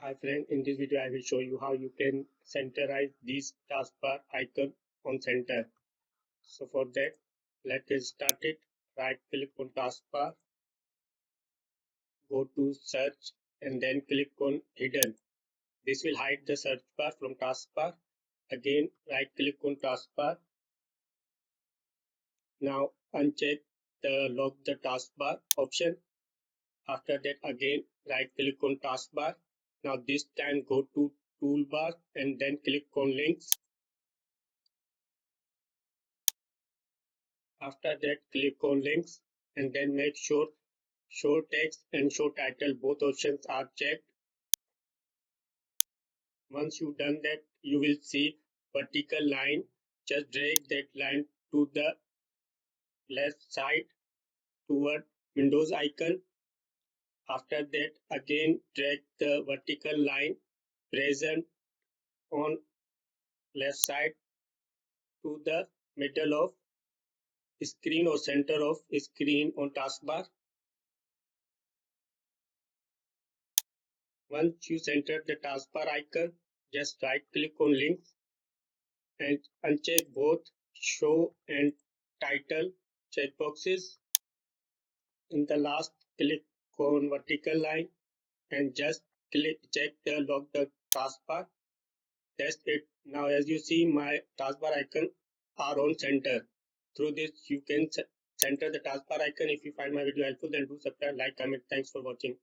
Hi friend, in this video I will show you how you can centerize this taskbar icon on center. So for that, let's get started. Right click on taskbar, go to search and then click on hidden. This will hide the search bar from taskbar. Again, right click on taskbar. Now uncheck the lock the taskbar option. After that, again right click on taskbar. Now this time go to toolbar and then click on links. After that, click on links and then make sure show text and show title both options are checked. Once you've done that, you will see vertical line. Just drag that line to the left side toward Windows icon. After that, again drag the vertical line present on left side to the middle of screen or center of screen on taskbar. Once you center the taskbar icon, just right click on links and uncheck both show and title checkboxes. In the last, click on vertical line and just check the lock the taskbar. That's it. Now as you see, my taskbar icon are on center. Through this you can center the taskbar icon. If you find my video helpful, then do subscribe, like, comment. Thanks for watching.